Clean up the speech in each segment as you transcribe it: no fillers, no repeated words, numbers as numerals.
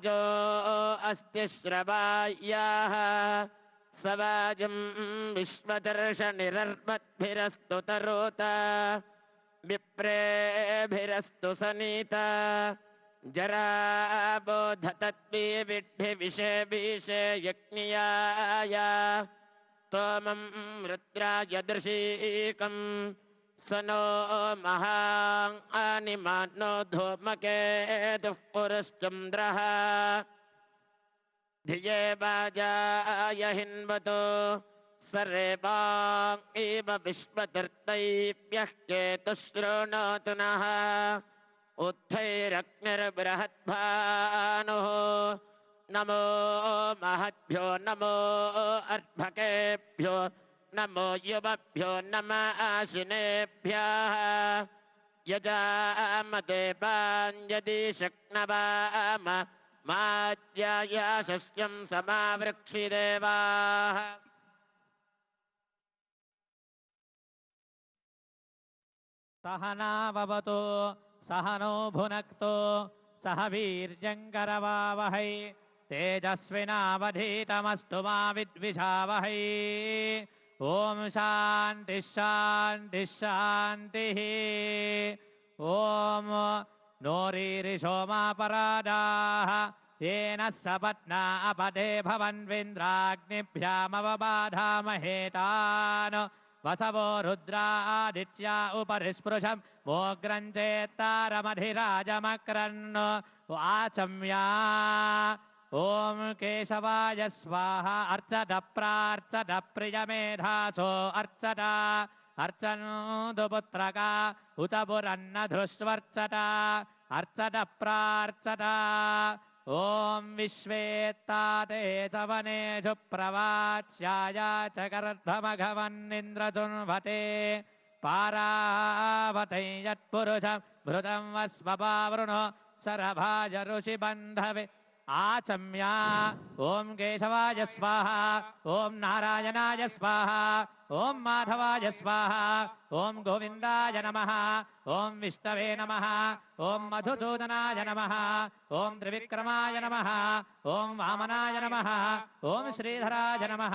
वाजो अस्ति श्रवायाः सवाजं विश्वदर्शनिरर्मद्भिरस्तु तरोता विप्रेभिरस्तु सनीता जराबोधतद्विविद्धि विषे विषे यज्ञियाय स्तोमं रुद्राय दृशीकम् स नो महानिमानो धूमकेतुः पुरुश्चन्द्रः धिये वाजाय हिन्वतो सरेवां इव विश्वतीर्थैभ्यः केतुश्रोणोतु नः उत्थैरग्निर्बृहद्भानुः नमो महद्भ्यो नमो अर्भकेभ्यो नमो युवभ्यो नमः आशिनेभ्यः यजामदेवाञ्जदि शक्नवाम माज्याया शस्यं समावृक्षिदेवाः सहनाववतु सहनो भुनक्तु सह वीर्यङ्करवावहै तेजस्विनावधीतमस्तु मा विद्विषावहै ओम शांति शांति शांतिः ओम नोरीरिषोमापराधाः येन सपत्ना अपदे भवन्विन्द्राग्निभ्यामवबाधामहेतान् वसवो रुद्रादित्या उपरिस्पृशं मोग्रं चेत्तारमधिराजमक्रन् आचम्या ओम केशवाय स्वाहा अर्चत प्रार्चत प्रियमेधासो अर्चत अर्चनोदुपुत्रका उत पुरन्नधृष्वर्चत अर्चत प्रार्चत ओम विश्वेत्ताते चवनेषु प्रवाच्याय च कर्धमघवन्निन्द्रजुन्वते पारावतै यत्पुरुषं भृतं वस्वपावृणो शरभाज ऋषिबन्धवे आचम्या ओम केशवाय स्वाहा ओम नारायणाय स्वाहा ओम माधवाय स्वाहा ओम गोविंदाय नमः ओम विष्णवे नमः ओम मधुसूदनाय नमः ओम त्रिविक्रमाय नमः ओम वामनाय नमः ओम श्रीधराय नमः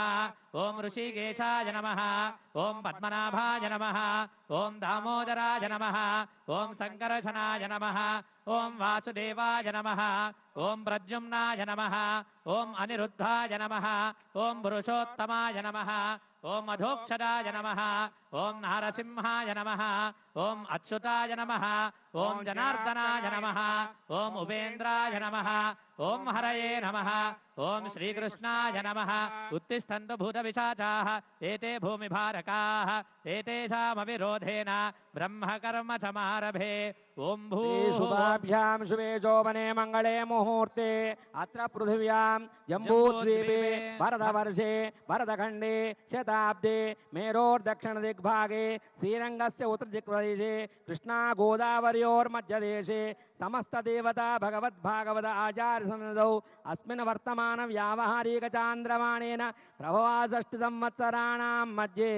ओम ऋषिकेशाय नमः ओम पद्मनाभाय नमः ओम दामोदराय नमः ओम संकर्षणाय नमः ओम वासुदेवाय नमः ओम प्रद्युम्नाय नमः ओम अनिरुद्धाय नमः ओम पुरुषोत्तमाय नमः ओम अधोक्षदाय नमः ओम नारसिंहाय नमः ओम अच्युताय नमः ओम जनार्दनाय नमः ओम उपेन्द्राय नमः ओम हरये नमः ओम श्रीकृष्णाय नमः उत्तिष्ठन्तु भूतपिशाचाः एते भूमिभारकाः एतेषामविरोधेन ब्रह्मकर्म समारभे ओम शुभाभ्यां शुभे शोभने मंगले मुहूर्ते अत्र पृथिव्यां जम्बूद्वीपे भरतवर्षे भरतखण्डे शताब्दे मेरोर्दक्षिणदिग्भागे श्रीरङ्गस्य उत्तरदिक्प्रदेशे कृष्णा गोदावर्योर्मध्यदेशे समस्तदेवता भगवद्भागवत आचार्यसन्निधौ अस्मिन् वर्तमान व्यावहारिकचान्द्रमाणेन प्रभवाषष्टिसंवत्सराणां मध्ये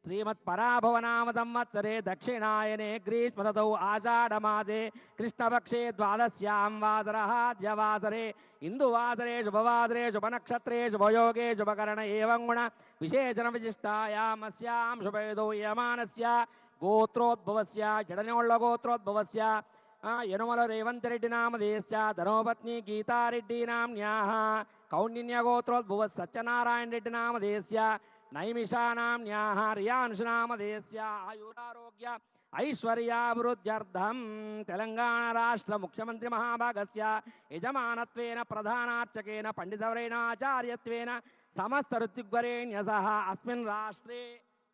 श्रीमत्पराभवनाम संवत्सरे दक्षिणायने ग्रीष्मऋतौ आषाढमासे कृष्णपक्षे द्वादश्यां वासरः द्यवासरे इंदुवासरे शुभवासरे शुभनक्षत्रे शुभयोगे शुभकरण एवं गुण विशेषण विशिष्टायामस्यां शुभेदौ यमानस्य गोत्रोद्भवस्य जडनोळ्ळ गोत्रोद्भवस्य यनुमल रेवंतरेड्डी नामधेयस्य धर्मपत्नी गीतारेड्डी नाम्न्याः कौण्डिन्यगोत्रोद्भवः सत्यनारायण रेड्डी नामधेयस्य नैमिषानाम्न्याः रियांशनामधेयस्य आयुरारोग्य ऐश्वर्याभिवृद्ध्यर्थं तेलंगाणा राष्ट्र मुख्यमंत्री महाभागस्य यजमानत्वेन प्रधानार्चकेन पंडितवरेण आचार्यत्वेन समस्त ऋत्विग्वरेण्यसह अस्मिन् राष्ट्रे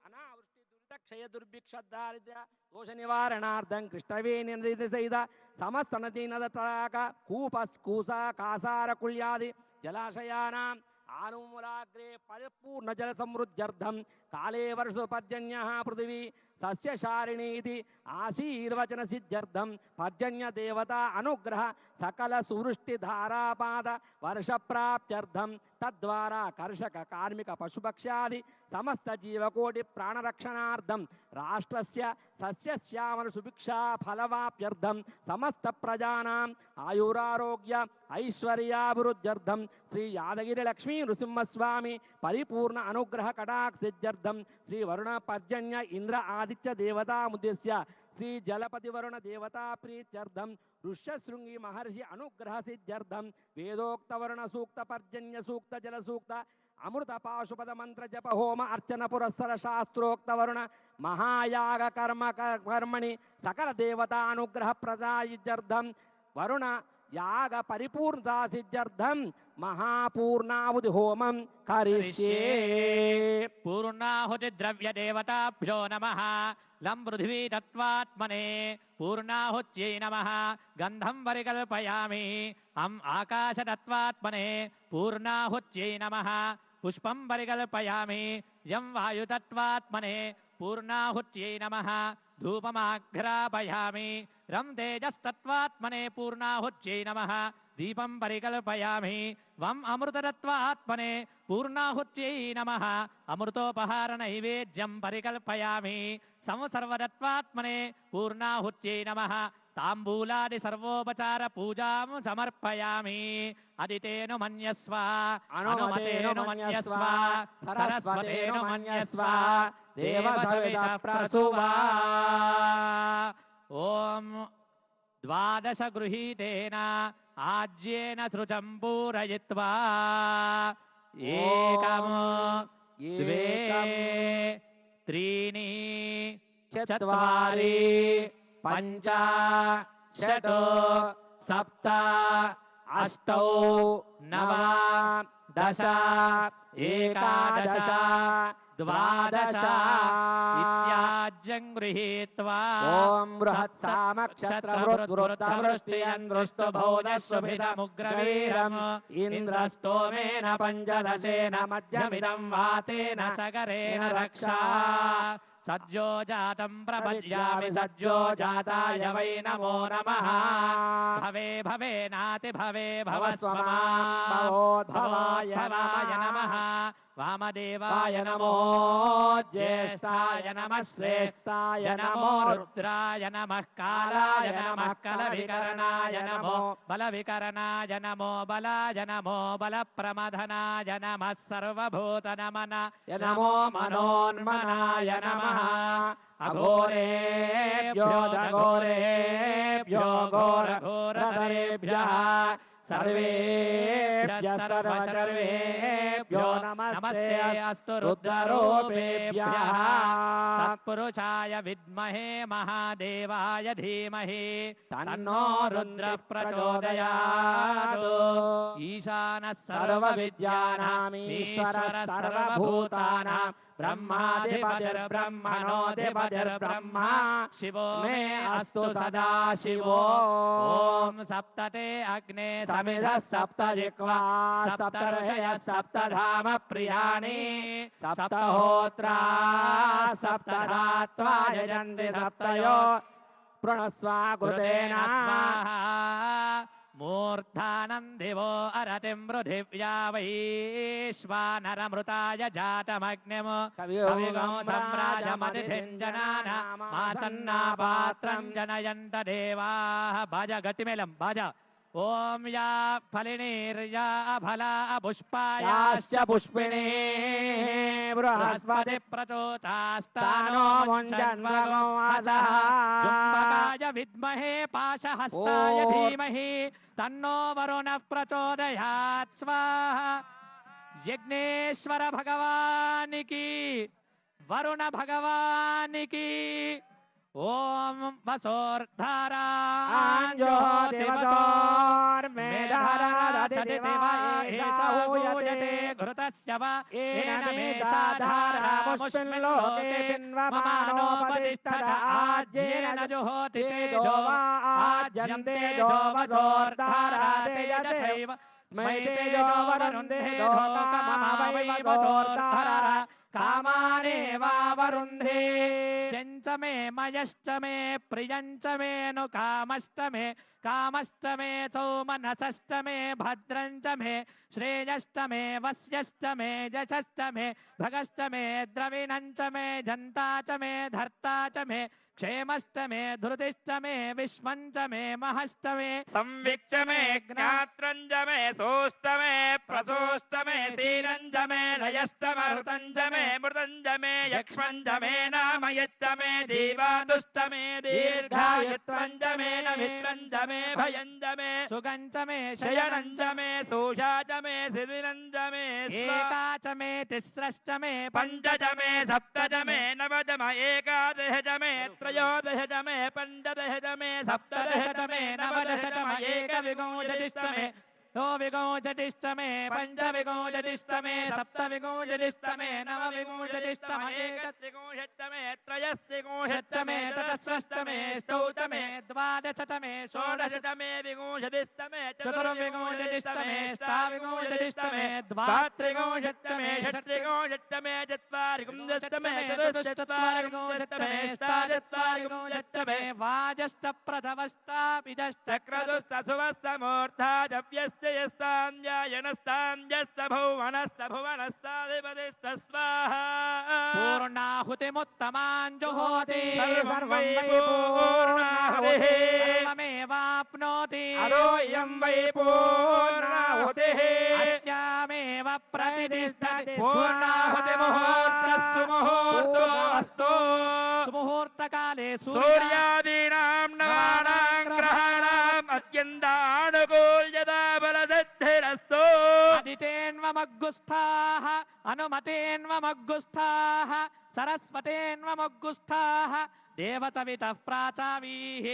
अनावृष्टि दुरितक्षय दुर्भिक्षदारिद्र्य दोष निवारणार्थं कृष्णवेणीसहित समस्त नदी नद तडाग कूप कूसा कासार कुल्यादि जलाशयानां आनुमूलाग्रे परिपूर्ण जल समृद्ध्यर्थं काले वर्षो पर्जन्यः पृथिवी సస్యశారిణీతి ఆశీర్వచన సిద్ధ్యర్థం పర్జన్య దేవత అనుగ్రహ సకల సువృష్టి ధారాపాద వర్ష ప్రాప్త్యర్థం తద్వారా కర్షక కార్మిక పశుపక్ష్యాది సమస్త జీవకోటి ప్రాణరక్షణార్థం రాష్ట్రస్య సస్యశ్యామల సుభిక్షా ఫలవాప్యర్థం సమస్త ప్రజానాం ఆయురారోగ్య ఐశ్వర్యాభివృద్ధ్యర్థం శ్రీ యాదగిరి లక్ష్మీ నృసింహస్వామి పరిపూర్ణ అనుగ్రహ కటాక్షిద్ధ్యర్థం శ్రీ వరుణ పర్జన్య ఇంద్ర ఆదిత్య దేవతాముద్దేశ్య శ్రీ జలపతి వరుణ దేవతా ప్రీత్యర్థం ఋష్యశృంగి మహర్షి అనుగ్రహ సిద్ధ్యర్థం వేదోక్త వరుణ సూక్త పర్జన్య సూక్త జల సూక్త అమృత పాశుపద మంత్ర జప హోమ అర్చన పురస్సర శాస్త్రోక్త వరుణ మహాయాగ కర్మణి సకల దేవతానుగ్రహ ప్రజాయిత్యర్థం వరుణ యాగ పరిపూర్ణతా సిద్ధ్యర్థం మహాపూర్ణాహుతి హోమం కరిష్యే. పూర్ణాహుతి ద్రవ్య దేవతాభ్యో నమః లం పృథివీ తత్వాత్మనే పూర్ణాహుత్యై నమః గంధం పరికల్పయామి అం ఆకాశతత్వాత్మనే పూర్ణాహుత్యై నమః పుష్పం పరికల్పయామి యం వాయుతత్వాత్మనే పూర్ణాహుత్యై నమః ధూపమాఘ్రాపయామి రం తేజస్తత్వాత్మనే పూర్ణాహుత్యై నమః దీపం పరికల్పయామి వం అమృతతత్వాత్మనే పూర్ణాహుత్యై నమః అమృతోపహార నైవేద్యం పరికల్పయామి సంసర్వతత్వాత్మనే పూర్ణాహుత్యై నమః తాంబూలాది సర్వోపచార పూజాం సమర్పయామి. అదితేను మన్యస్వ అనుమతేను మన్యస్వ సరస్వతేను మన్యస్వ దేవసవిత ప్రసువా. ఓం ద్వాదశ గృహీతేన ఆజ్యేన శృతం పూరయిత్వా ఏకం ద్వే త్రీణి చత్వారి పంచ షట్ సప్త అష్టౌ నవ దశ ఏకాదశ ద్వాదశ ఇత్యాజ్యం గృహీత్వా ఓం బృహత్సామక్షత్రవృద్వృత్తవృష్టియందృష్టభోజస్సుభితముగ్రవీరం ఇంద్రస్తోమేన పంచదశేన మధ్యమిదం వాతేన చకరేణ రక్షా. సజ్జోజాతం ప్రపద్యామి సజ్జోజాతాయ వై నమో నమః. భవే భవేనాతి భవే భవస్వమాభవోద్భవాయ నమః. వామదేవాయ నమో జ్యేష్ఠాయ నమః శ్రేష్ఠాయ నమో రుద్రాయ నమః కాలాయ నమః కలవికరణాయ నమో బలవికరణాయ నమో బలాయ నమో బలప్రమథనాయ నమః సర్వభూత నమనాయ నమో మనోన్మనాయ నమః. అఘోరేభ్యో దఘోరేభ్యో ఘోరఘోరధరేభ్యః సర్వేభ్యః సర్వసర్వేభ్యో నమస్తే అస్తు రుద్రరూపేభ్యః. తత్పురుషాయ విద్మహే మహాదేవాయ ధీమహి తన్నో రుద్రః ప్రచోదయాత్. ఈశానः సర్వవిద్యానాం ఈశ్వరः సర్వభూతానాం బ్రహ్మాధిపతిర్బ్రహ్మణోధిపతిర్బ్రహ్మ శివో మే అస్తు సదా శివో. ఓం సప్తతే అగ్నే సమిధః సప్త జిహ్వా సప్త ఋషయః సప్తధామ ప్రియాణి సప్తహోత్రా సప్తధాత్వా యజంతి సప్తయో ప్రణస్వా కృతేన స్వాహా. మూర్ధానం దివో అరతిం పృథివ్యా వైశ్వానరమృతాయ జాతమగ్నిం కవిగం సమ్రాజమతిథిం జనానామాసన్నా పాత్రం జనయంత దేవాః. బాజా గట్టి మేళం బాజా. ఓం యా ఫలినీర్యా ఫలా పుష్పాయాశ్చ పుష్పిణీ బృహస్పతి ప్రచోతాస్తానో ముంజన్వగో వాసః. జుంబకాయ విద్మహే పాశహస్తాయ ధీమహి తన్నో వరుణః ప్రచోదయాత్ స్వాహా. యజ్ఞేశ్వర భగవానికి వరుణ భగవానికి ఓం వసోర్ధారా ఘృతస్య వా ఏన మేషాధారా ముష్మిల్లోకే బిన్వమానోపతిష్ఠత ఆజ్యేన న జుహోతి తేజో వా ఆజ్యం తేజో వసోర్ధారా తేజసైవ స్మై తేజో వరుణే లోకమమవై వసోర్ధారా కామానేవావరుంధే శంచ మే మయశ్చ మే ప్రియంచ మే ను కామశ్చ మే కామశ్చ మే చౌమనసశ్చ మే భద్రంచ మే శ్రేయశ్చ మే వస్యశ్చ మే యశశ్చ మే భగశ్చ మే ద్రవిణంచ మే జంతా చ మే ధర్తా చ మే क्षेमश्च मे धृतिश्च मे विश्वञ्च मे महश्च मे संविच्च मे ज्ञात्रञ्च मे सोश्च मे प्रसोश्च मे सीरञ्च मे लयश्च मरुतञ्च मे मृतञ्च मे यक्ष्मञ्च मे नामयच्च मे दीवातुश्च मे दीर्घायुत्वञ्च मे नमित्रञ्च मे भयञ्च मे सुगञ्च मे शयनञ्च मे सोषा च मे सिदिरञ्च मे एका च मे तिस्रश्च मे पञ्च च मे सप्त च मे नव च मे एकादश च मे त्रयोदश च मे पञ्चदश च मे सप्तदश च मे नवदश च मे एकविंशतिश्च मे द्वाविंशतिश्च मे पञ्चविंशतिश्च मे सप्तविंशतिश्च मे नवविंशतिश्च मे एकत्रिंशच्च मे त्रयस्त्रिंशच्च मे ततस्रश्च मे अष्टौ च मे द्वादश च मे षोडश च मे विंशतिश्च मे चतुर्विंशतिश्च मे अष्टाविंशतिश्च मे द्वात्रिंशच्च मे षट्त्रिंशच्च मे चत्वारिंशच्च मे चतुश्चत्वारिंशच्च मे अष्टाचत्वारिंशच्च मे वाजश्च प्रथमश्चापिजश्च क्रतुस्तसुवस्तमूर्धा जव्यश्च यस्ताञ्जायनस्ताञ्जस्त भुवनस्ताधिपतिस्त स्वाहा पूर्णाहुतिमुत्तमाञ्जुहोति सर्वं वै पूर्णाहुतिः सर्वमेवाप्नोति अदोऽयं वै पूर्णाहुतिः अस्यामेव प्रतिष्ठति पूर्णाहुतिमुहूर्तः सुमुहूर्तोऽस्तु सुमुहूर्तकाले सूर्यादीनां नवानां ग्रहाणाम् अत्यन्तानुकूल्यता बलसिद्धिरस्तु अदितेन्वमग्गुस्थाः अनुमतेन्वमग्गुस्थाः सरस्वतेन्वमग्गुस्थाः देवसवितः प्राचावीः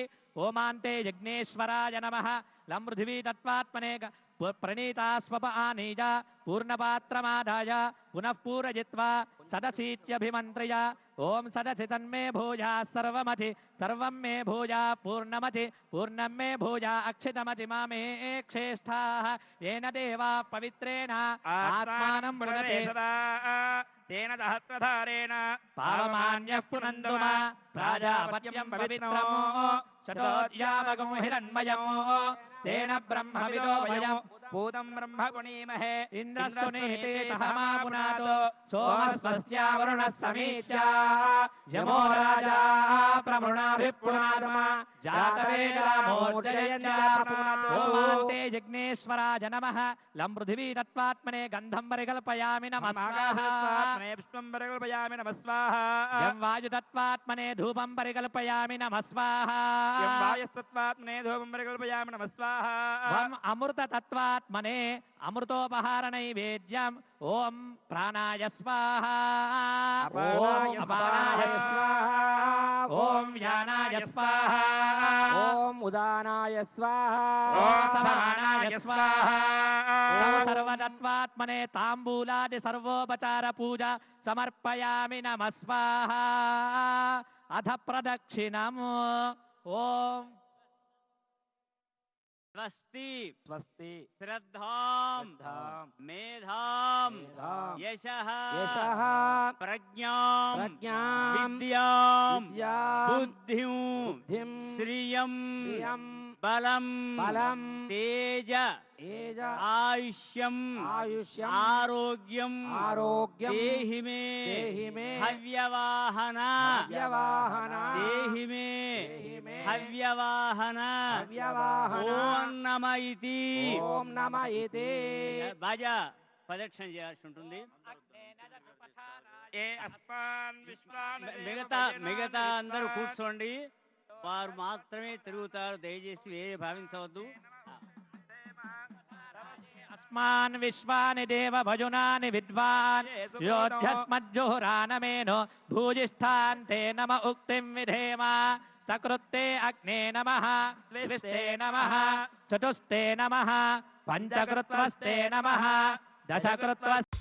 ओमान्ते यज्ञेश्वराय नमः लं पृथिवी तत्त्वात्मने प्रणीता स्वप आनीय पूर्णपात्रमादाय पुनः पूरयित्वा सदसीत्यभिमन्त्र्य ओम सदसि तन्मे भूया सर्वमति सर्वं मे भूया पूर्णमति पूर्णं मे भूया अक्षितमति मामे क्षेष्ठाः येन देवाः पवित्रेण आत्मानं पुनते तेन सहस्रधारेण पावमान्यः पुनन्तु मा प्राजापत्यं पवित्रमो शतोद्यामगं हिरण्मयमो तेन ब्रह्मविदो वयम् पूतं ब्रह्म पुनीमहे इन्द्रस्वनेते तहमा पुनातो सोमस्वस्या वरुणः समीच्या यमो राजा प्रवृणाभिपुनादमा जातवेदामोर्जयन्ते यज्ञेश्वराय नमः लं पृथिवी तत्त्वात्मने गन्धं परिकल्पयामि नमः स्वाहा पुष्पं परिकल्पयामि नमः स्वाहा यं वायुतत्त्वात्मने धूपं परिकल्पयामि नमः स्वाहा यं वायुस्तत्त्वात्मने धूपं परिकल्पयामि नमः स्वाहा वं अमृततत्त्वात्मने अमृतोपहार नैवेद्यम् ओम प्राणाय स्वाहा ओम अपानाय स्वाहा ओम व्यानाय स्वाहा ओम उदानाय स्वाहा ओम समानाय स्वाहा ओम सर्वतत्त्वात्मने ताम्बूलादि सर्वोपचार पूजा समर्पयामि नमः स्वाहा अथ प्रदक्षिणम् ओम स्वस्ति स्वस्ति श्रद्धां मेधां यशः यशः प्रज्ञां प्रज्ञां विद्यां विद्यां बुद्धिं बुद्धिं श्रियं श्रियं बलं बलं तेज तेज आयुष्यम् आयुष्यम् आरोग्यम् आरोग्यं देहि मे हव्यवाहन हव्यवाहन देहि मे हव्यवाहन हव्यवाहन ఓం నమ ఇతి ఓం నమ ఇతి బాజా ప్రదక్షిణ చేయాల్సి ఉంటుంది మిగతా అందరూ కూర్చోండి వారు మాత్రమే తిరుగుతారు దయచేసి వేరే భావించవద్దు अस्मान् विश्वानि देव भजुनानि विद्वान् योऽध्यस्मज्जुहुरानमेनो भूजिष्ठान्ते नम उक्तिं विधेम सकृत्ते अग्ने नमः द्विस्ते नमः चतुस्ते नमः पञ्चकृत्वस्ते नमः दशकृत्वस्ते